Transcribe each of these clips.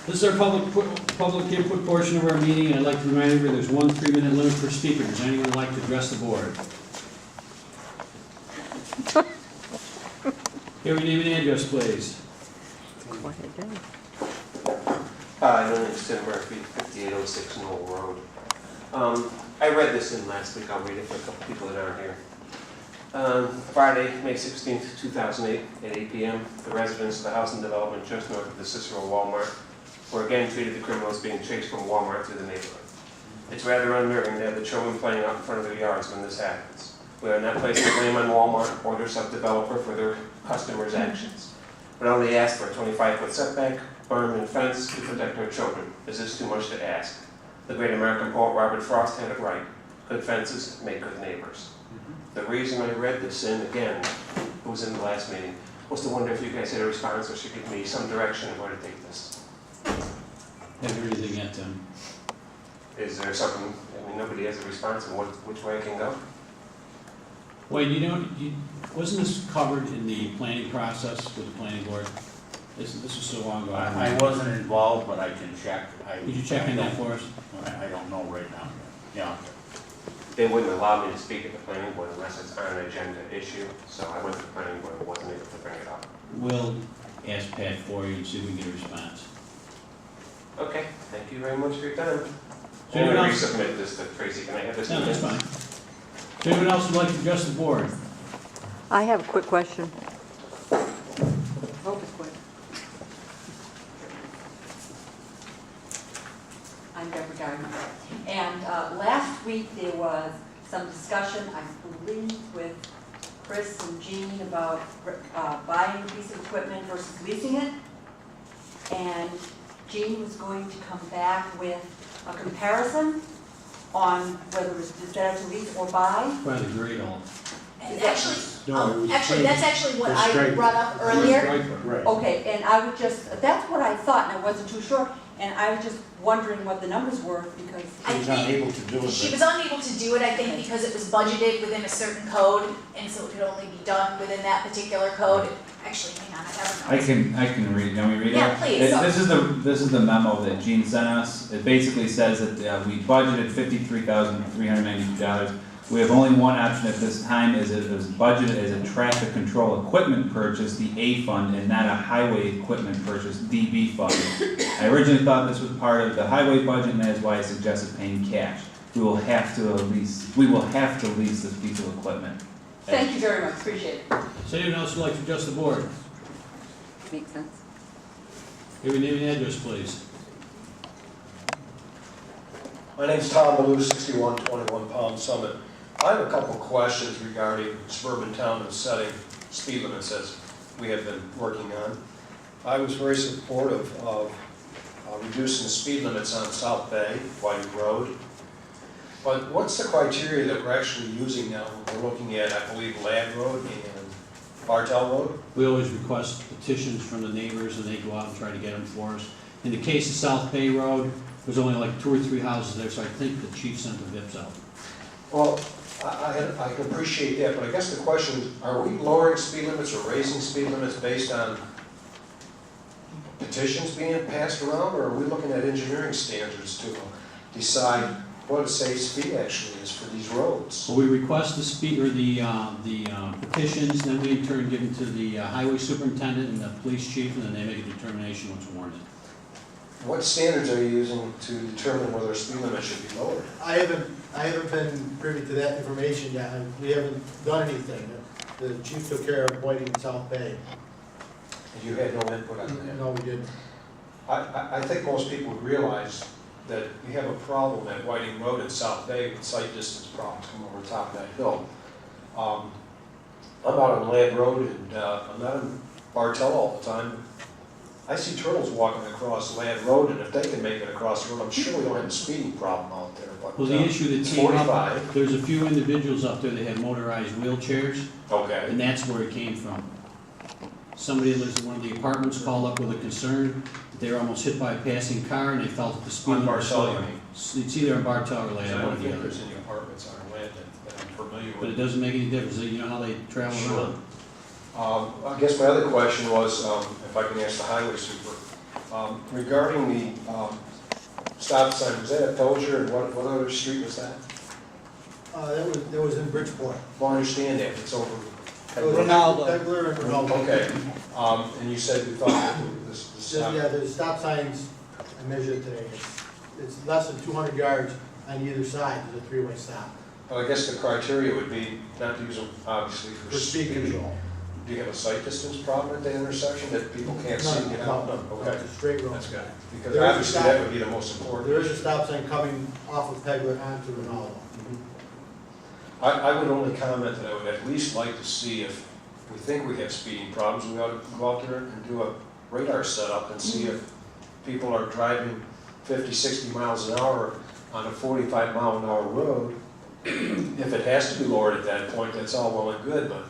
This is our public input portion of our meeting, and I'd like to remind everybody there's 1 3-minute limit per speaker. Does anyone like to address the board? Here, we name and address, please. Hi, my name is Tim Murphy, 5806 Knoll Road. I read this in last week. I'll read it for a couple people that aren't here. Friday, May 16th, 2008, at 8 p.m., the residents of the housing development just north of the Cicero Walmart were again treated the criminals being chased from Walmart through the neighborhood. It's rather unnerving to have the children playing out in front of their yards when this happens. We are not placing blame on Walmart or their sub-developer for their customers' actions, but only ask for a 25-foot setback, berm, and fence to protect our children. Is this too much to ask? The great American poet Robert Frost had it right. Good fences make good neighbors. The reason I read this in, again, it was in the last meeting, was to wonder if you guys had a response or should give me some direction of where to take this. Have you heard anything yet, Tim? Is there something, I mean, nobody has a response on which way I can go? Wait, wasn't this covered in the planning process with the planning board? This was so long ago. I wasn't involved, but I can check. Could you check on that for us? I don't know right now. Yeah. They wouldn't allow me to speak at the planning board unless it's on an agenda issue, so I went to the planning board and wasn't able to bring it up. We'll ask Pat for you and see if we can get a response. Okay, thank you very much for your time. So I'm going anyone to else? resubmit this to Tracy. Can I have this? No, in that's minutes? fine. So anyone else would like to address the board? I have a quick question. Hope it's quick. I'm Deborah Gardner. And last week there was some discussion, I believe, with Chris and Jean about buying a piece of equipment versus leasing it. And Jean was going to come back with a comparison on whether it's better to lease or buy. By the great old. Actually, No, it was actually, that's actually what I Schrader. brought up earlier. Right. Okay, and I would just, that's what I thought, and I wasn't too sure, and I was just wondering what the numbers were, because, I She was think unable to do it. she was unable to do it, I think, because it was budgeted within a certain code, and so it could only be done within that particular code. Actually, hang on, I have it. I can read. Can we read it? Yeah, please. This is the memo that Gene sent us. It basically says that we budgeted $53,392. We have only one option at this time. It was budgeted as a traffic control equipment purchase, the A fund, and not a highway equipment purchase, DB fund. I originally thought this was part of the highway budget, and that is why I suggested paying cash. We will have to lease this piece of equipment. thank you very much, appreciate it. So anyone else would like to address the board? Makes sense. Give your name and address, please. My name's Tom Beaulieu, 6121 Palm Summit. I have a couple questions regarding suburban town and setting speed limits as we have been working on. I was very supportive of reducing the speed limits on South Bay, Whiting Road. But what's the criteria that we're actually using now? We're looking at, I believe, Ladd Road and Bartell Road? We always request petitions from the neighbors, and they go out and try to get them for us. In the case of South Bay Road, there's only like 2 or 3 houses there, so I think the chief sent the VIPs out. Well, I can appreciate that, but I guess the question is, are we lowering speed limits or raising speed limits based on petitions being passed around, or are we looking at engineering standards to decide what a safe speed actually is for these roads? So we request the speed, or the petitions, then we in turn give them to the highway superintendent and the police chief, and then they make a determination what's warranted. What standards are you using to determine whether a speed limit should be lowered? I haven't been privy to that information yet. We haven't done anything. The chief took care of Whiting and South Bay. And you had no input on that? No, we didn't. I think most people would realize that we have a problem at Whiting Road and South Bay with sight distance problems coming over the top of that hill. I'm out on Ladd Road and I'm not in Bartell all the time. I see turtles walking across Ladd Road, and if they can make it across the road, I'm sure we don't have a speeding problem out there. But, Well, the issue that it's came up, 45. there's a few individuals up there that have motorized wheelchairs, Okay. and that's where it came from. Somebody that lives in one of the apartments called up with a concern that they were almost hit by a passing car, and they felt that the speed On limit was Bartell, slower. you mean? It's either on Bartell or I Ladd, don't one or the think other. there's any apartments on our land that I'm familiar with. But it doesn't make any difference, you know how they travel Sure. around. I guess my other question was, if I can ask the highway super, Regarding the stop sign, was that at Dozier, and what other street was that? That was in Bridgeport. Well, I understand that, it's over. Pegler and Ronaldo. Okay, and you said you thought that the stop. Yeah, the stop signs I measured today, it's less than 200 yards on either side, there's a three-way stop. Well, I guess the criteria would be not to use them, obviously, for For speed speed. control. Do you have a sight distance problem at the intersection that people can't see and get out? No, Okay, it's a straight road. that's good, because There is a obviously stop- that would be the most important. There is a stop sign coming off of Pegler onto Ronaldo. I would only comment that I would at least like to see if we think we have speeding problems, we ought to go out there and do a radar setup and see if people are driving 50, 60 miles an hour on a 45-mile-an-hour road. If it has to be lowered at that point, that's all well and good, but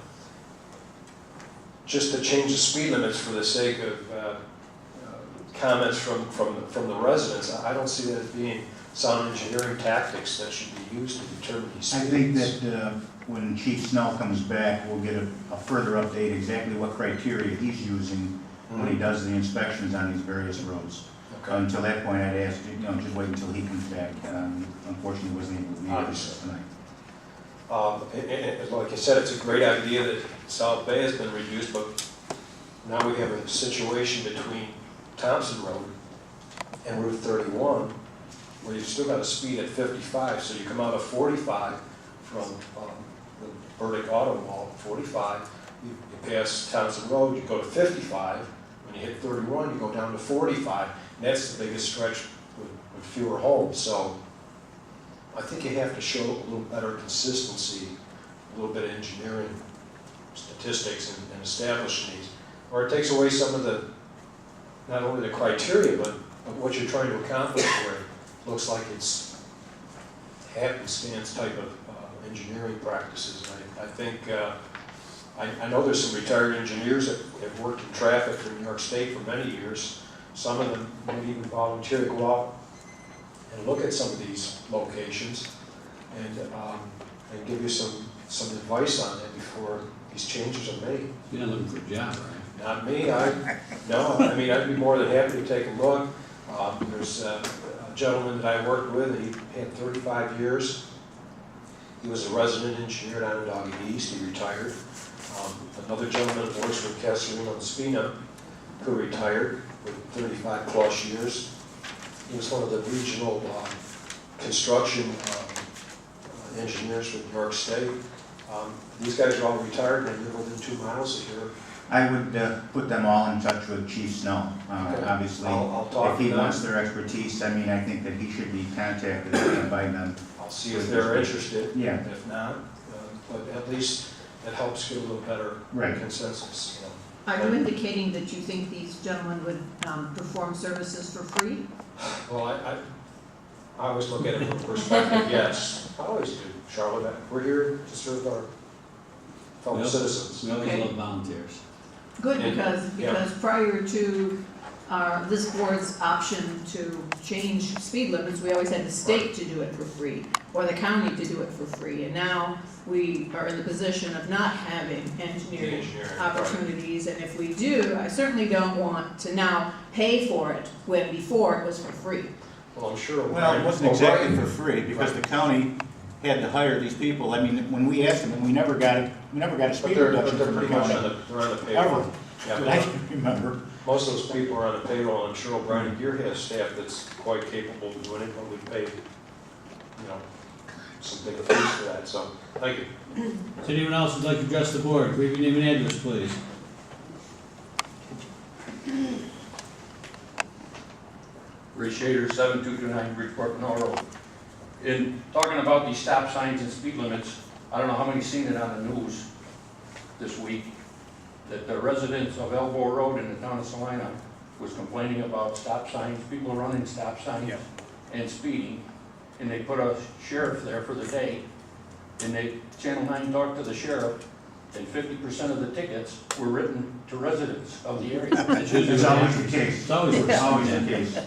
just to change the speed limits for the sake of comments from the residents, I don't see that as being sound engineering tactics that should be used to determine these I speeds. think that when Chief Snell comes back, we'll get a further update exactly what criteria he's using when he does the inspections on these various roads. Okay. Until that point, I'd ask, just wait until he comes back. Unfortunately, wasn't able to be here Obviously. tonight. Like I said, it's a great idea that South Bay has been reduced, but now we have a situation between Thompson Road and Route 31, where you've still got a speed at 55, so you come out of 45 from the Burdick Auto Mall, 45, you pass Thompson Road, you go to 55, when you hit 31, you go down to 45, and that's the biggest stretch with fewer homes. So I think you have to show a little better consistency, a little bit of engineering statistics and establishing these, or it takes away some of the, not only the criteria, but what you're trying to accomplish, where it looks like it's happenstance type of engineering practices. And I think, I know there's some retired engineers that have worked in traffic for New York State for many years. Some of them might even volunteer to go out and look at some of these locations and give you some advice on it before these changes are made. You're not looking for a job, right? Not me, no, I mean, I'd be more than happy to take a look. There's a gentleman that I worked with, he had 35 years. He was a resident engineer down in Doggy East, he retired. Another gentleman that works with Kessler on Spina, who retired with 35 plus years. He was one of the regional construction engineers for New York State. These guys are all retired and they live within 2 miles of here. I would put them all in touch with Chief Snell. Okay. Obviously, I'll talk if to he them. wants their expertise, I mean, I think that he should be contacted by them. I'll see if they're interested. Yeah. If not, but at least it helps get a little better Right. consensus. Are you indicating that you think these gentlemen would perform services for free? Well, I always look at it from a perspective, yes, I always do, Charlotte, we're here to serve our fellow Yep. citizens. We always Okay. love volunteers. Good, And- because yeah. prior to this board's option to change speed limits, we always had the state to do it for free, or the county to do it for free, and now we are in the position of not having engineering Engineering, right. opportunities, and if we do, I certainly don't want to now pay for it when before it was for free. Well, I'm sure. Well, it wasn't exactly for free, because the county had to hire these people. I mean, when we asked them, and we never got a But speed they're reduction from the pretty much county. they're on the payroll. Ever, Yeah, that I can remember. most of those people are on the payroll, I'm sure O'Brien Gear has staff that's quite capable of doing it, but we pay, some big fees for that, so, thank you. Does anyone else would like to address the board? Give your name and address, please. Ray Schrader, 7229 Bridgeport Mill Road. In talking about these stop signs and speed limits, I don't know how many seen it on the news this week, that the residents of Elbow Road in the town of Salina was complaining about stop signs, people running stop signs and speeding, and they put a sheriff there for the day, and Channel 9 talked to the sheriff, and 50% of the tickets were written to residents of the area. It's It's always the case. It's always, Always the case.